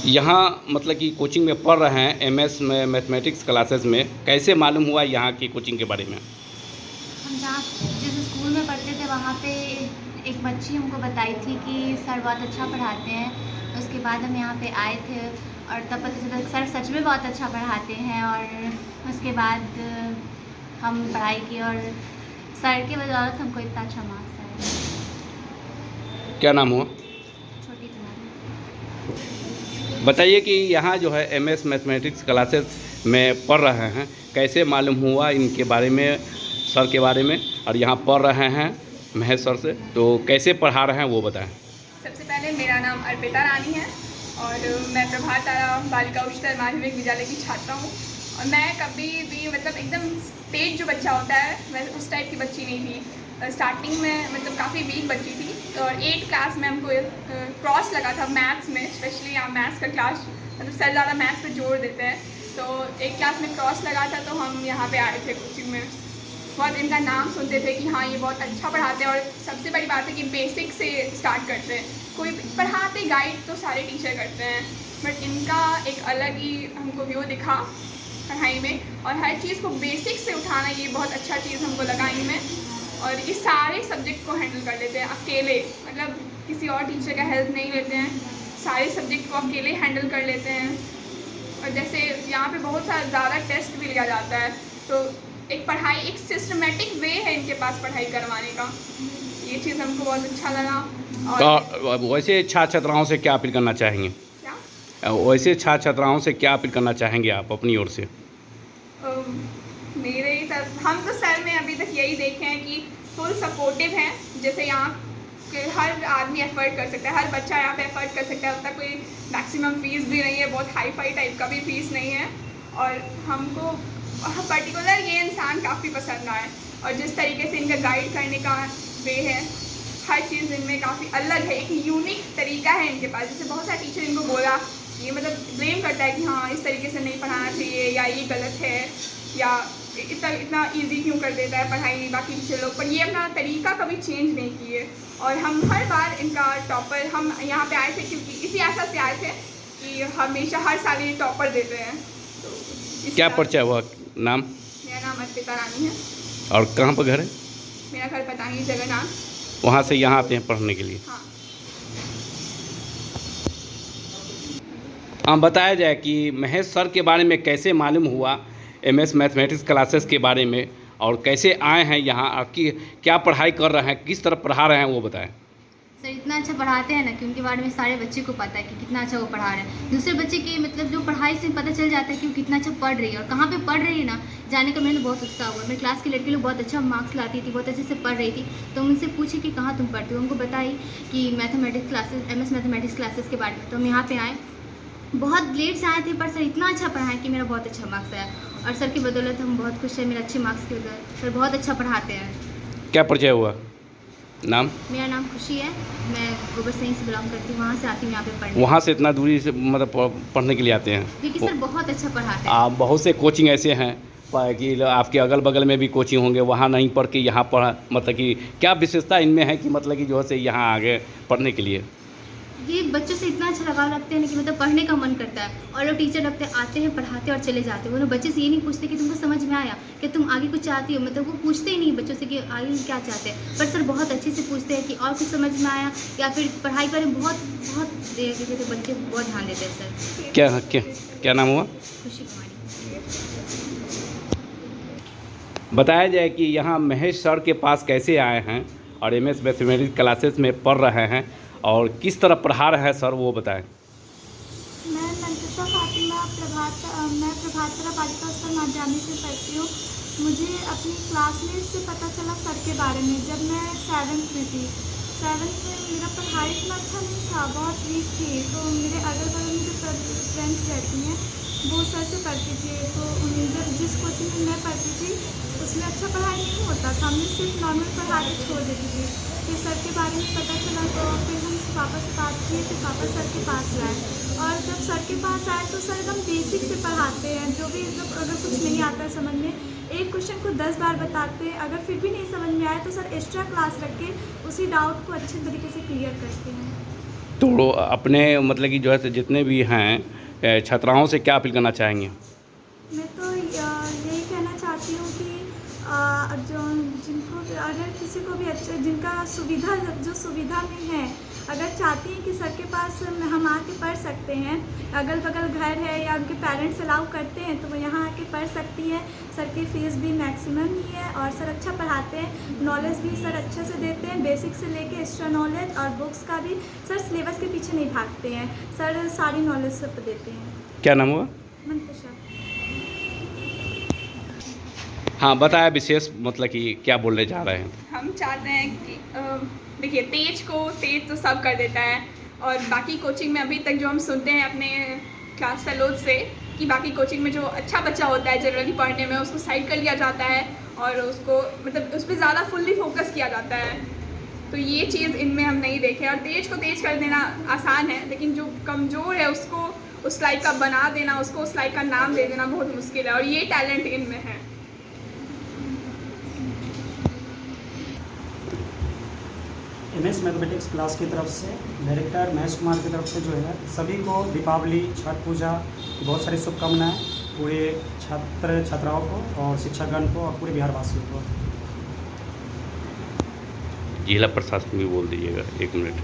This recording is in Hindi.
यहाँ मतलब कि कोचिंग में पढ़ रहे हैं एमएस में मैथमेटिक्स क्लासेस में, कैसे मालूम हुआ यहाँ की कोचिंग के बारे में? हम जहाँ जिस स्कूल में पढ़ते थे वहाँ पे एक बच्ची हमको बताई थी कि सर बहुत अच्छा पढ़ाते हैं। उसके बाद हम यहाँ पे आए थे और तब पता चला सर सच में बहुत अच्छा पढ़ाते हैं। और उसके बाद हम पढ़ाई की और सर की बदौलत हमको इतना अच्छा मार्क्स आया। क्या नाम हुआ? छोटी तुम्हारी। बताइए कि यहाँ जो है एमएस मैथमेटिक्स क्लासेस में पढ़ रहे हैं, कैसे मालूम हुआ इनके बारे में, सर के बारे में, और यहाँ पढ़ रहे हैं महेश सर से, तो कैसे पढ़ा रहे हैं वो बताएं। सबसे पहले मेरा नाम अर्पिता रानी है और मैं प्रभात तारा बालिका उच्चतर माध्यमिक विद्यालय की छात्रा हूँ। और मैं कभी भी मतलब एकदम तेज जो बच्चा होता है मैं उस टाइप की बच्ची नहीं थी। स्टार्टिंग में मतलब काफ़ी वीक बच्ची थी और 8th क्लास में हमको क्रॉस लगा था मैथ्स में, स्पेशली यहाँ मैथ्स का क्लास मतलब सर ज़्यादा मैथ्स पे जोर देते हैं, तो 1 क्लास में क्रॉस लगा था तो हम यहाँ पे आए थे कोचिंग में। बहुत इनका नाम सुनते थे कि हाँ ये बहुत अच्छा पढ़ाते हैं और सबसे बड़ी बात है कि बेसिक से स्टार्ट करते हैं। कोई पढ़ाते गाइड तो सारे टीचर करते हैं, बट इनका एक अलग ही हमको व्यू दिखा पढ़ाई में और हर चीज़ को बेसिक से उठाना ये बहुत अच्छा चीज़ हमको लगा इनमें। और ये सारे सब्जेक्ट को हैंडल कर लेते हैं अकेले, मतलब किसी और टीचर का हेल्प नहीं लेते हैं, सारे सब्जेक्ट को अकेले हैंडल कर लेते हैं। और जैसे यहाँ पे बहुत सारा ज़्यादा टेस्ट भी लिया जाता है, तो एक पढ़ाई एक सिस्टमेटिक वे है इनके पास पढ़ाई करवाने का, ये चीज़ हमको बहुत अच्छा लगा। और तो वैसे छात्र छात्राओं से क्या अपील करना चाहेंगे? क्या वैसे छात्र छात्राओं से क्या अपील करना चाहेंगे आप अपनी ओर से? मेरे हिसाब हम तो सर में अभी तक यही देखे हैं कि फुल सपोर्टिव हैं। जैसे यहाँ के हर आदमी एफर्ट कर सकता है, हर बच्चा यहाँ पे एफर्ट कर सकता है, उतना कोई मैक्सिमम फ़ीस भी नहीं है, बहुत हाई फाई टाइप का भी फीस नहीं है। और हमको पर्टिकुलर ये इंसान काफ़ी पसंद आए और जिस तरीके से इनका गाइड करने का वे है, हर चीज़ इनमें काफ़ी अलग है, एक यूनिक तरीका है इनके पास। जैसे बहुत सारे टीचर इनको बोला ये मतलब ब्लेम करता है कि हाँ इस तरीके से नहीं पढ़ाना चाहिए या ये गलत है या इतना इजी क्यों कर देता है पढ़ाई बाकी टीचर लोग, पर ये अपना तरीका कभी चेंज नहीं किए। और हम हर बार इनका टॉपर, हम यहाँ पे आए थे क्योंकि इसी आशा से आए थे कि हमेशा हर साल ये टॉपर देते हैं। तो क्या परिचय हुआ? नाम? मेरा नाम अर्पिता रानी है। और कहाँ पर घर है? मेरा घर पताही जगन्नाथ। वहाँ से यहाँ आते हैं पढ़ने के लिए? हाँ। हाँ, बताया जाए कि महेश सर के बारे में कैसे मालूम हुआ एमएस मैथमेटिक्स क्लासेस के बारे में, और कैसे आए हैं यहाँ, आपकी क्या पढ़ाई कर रहे हैं, किस तरह पढ़ा रहे हैं वो बताएं। सर इतना अच्छा पढ़ाते हैं ना कि उनके बारे में सारे बच्चे को पता है कि कितना अच्छा वो पढ़ा रहे हैं। दूसरे बच्चे की मतलब जो पढ़ाई से पता चल जाता है कि वो कितना अच्छा पढ़ रही है और कहाँ पे पढ़ रही है ना, जाने का मैंने बहुत उत्साह हुआ। मेरे क्लास की लड़की लोग बहुत अच्छा मार्क्स लाती थी, बहुत अच्छे से पढ़ रही थी, तो हम उनसे पूछे कि कहाँ तुम पढ़ती हो। उनको बताई कि mathematics classes, MS mathematics classes के बारे में। तो हम यहाँ पर आए, बहुत लेट से आए थे, पर सर इतना अच्छा पढ़ाया कि मेरा बहुत अच्छा मार्क्स आया और सर की बदौलत हम बहुत खुश हैं। मेरे अच्छे मार्क्स की बदौलत सर बहुत अच्छा पढ़ाते हैं। क्या परिचय हुआ? नाम? मेरा नाम खुशी है, मैं गोबर सही से बिलोंग करती हूँ, वहाँ से आती हूँ यहाँ पे पढ़ने। वहाँ से इतना दूरी से मतलब पढ़ने के लिए आते हैं? क्योंकि सर बहुत अच्छा पढ़ाते हैं। आप बहुत से कोचिंग ऐसे हैं कि आपके अगल बगल में भी कोचिंग होंगे, वहाँ नहीं पढ़ के यहाँ पढ़ा, मतलब कि क्या विशेषता इनमें है कि मतलब कि जो है से यहाँ आगे पढ़ने के लिए? ये बच्चों से इतना अच्छा लगाव रखते हैं ना कि मतलब पढ़ने का मन करता है। और लोग टीचर रखते आते हैं, पढ़ाते और चले जाते हैं। वो लोग बच्चे से ये नहीं पूछते कि तुमको समझ में आया, कि तुम आगे कुछ चाहती हो, मतलब वो पूछते ही नहीं बच्चों से कि आगे क्या चाहते हैं। पर सर बहुत अच्छे से पूछते हैं कि और कुछ समझ में आया, या फिर पढ़ाई पर बहुत बहुत बच्चे बहुत ध्यान देते हैं सर। क्या नाम हुआ? खुशी कुमारी। बताया जाए कि यहाँ महेश सर के पास कैसे आए हैं और एमएस मैथमेटिक्स क्लासेस में पढ़ रहे हैं और किस तरह पढ़ा रहे हैं सर वो बताएं। मैं मंतुषा फातिमा मैं प्रभातरा बालिका उच्चतर माध्यमिक में पढ़ती हूँ। मुझे अपनी क्लासमेट से पता चला सर के बारे में जब मैं 7th में थी। 7th में मेरा पढ़ाई इतना अच्छा नहीं था, बहुत वीक थी, तो मेरे अगल बगल में जो फ्रेंड्स रहती हैं वो सर से पढ़ती थी। तो जब जिस कोचिंग में मैं पढ़ती थी उसमें अच्छा पढ़ाई नहीं होता था, हमने सिर्फ नॉर्मल पढ़ा के छोड़ देती थी। फिर सर के बारे में पता चला तो फिर हम पापा से बात किए, फिर पापा सर के पास लाए। और जब सर के पास आए तो सर एकदम बेसिक से पढ़ाते हैं, जो भी अगर कुछ नहीं आता है समझ में, एक क्वेश्चन को 10 बार बताते हैं। अगर फिर भी नहीं समझ में आए तो सर एक्स्ट्रा क्लास रख के उसी डाउट को अच्छे तरीके से क्लियर करते हैं। तो अपने मतलब कि जो है जितने भी हैं छात्राओं से क्या अपील करना चाहेंगे? मैं तो यही कहना चाहती हूँ कि जो जिनको अगर किसी को भी अच्छा जिनका सुविधा में है, अगर चाहती हैं कि सर के पास हम आके पढ़ सकते हैं, अगल बगल घर है या उनके पेरेंट्स अलाउ करते हैं तो वो यहाँ आके पढ़ सकती हैं। सर की फ़ीस भी मैक्सिमम ही है और सर अच्छा पढ़ाते हैं, नॉलेज भी सर अच्छे से देते हैं, बेसिक से लेके एक्स्ट्रा नॉलेज और बुक्स का भी सर सिलेबस के पीछे नहीं भागते हैं, सर सारी नॉलेज सब देते हैं। क्या नाम हुआ? मंतशा। हाँ, बताया विशेष मतलब कि क्या बोलने जा रहे हैं? हम चाहते हैं कि देखिए तेज तो सब कर देता है, और बाकी कोचिंग में अभी तक जो हम सुनते हैं अपने क्लास फेलोज से कि बाकी कोचिंग में जो अच्छा बच्चा होता है जनरली पढ़ने में उसको साइड कर लिया जाता है और उसको मतलब उस पर ज़्यादा फुल्ली फोकस किया जाता है। तो ये चीज़ इनमें हम नहीं देखे। और तेज को तेज कर देना आसान है, लेकिन जो कमज़ोर है उसको उस लाइक का बना देना, उसको उस लाइक का नाम दे देना बहुत मुश्किल है, और ये टैलेंट इनमें है। MS मैथमेटिक्स क्लास की तरफ से डायरेक्टर महेश कुमार की तरफ से जो है सभी को दीपावली, छठ पूजा की बहुत सारी शुभकामनाएं, पूरे छात्र छात्राओं को और शिक्षकगण को और पूरे बिहारवासियों को। जिला प्रशासन भी बोल दीजिएगा 1 मिनट।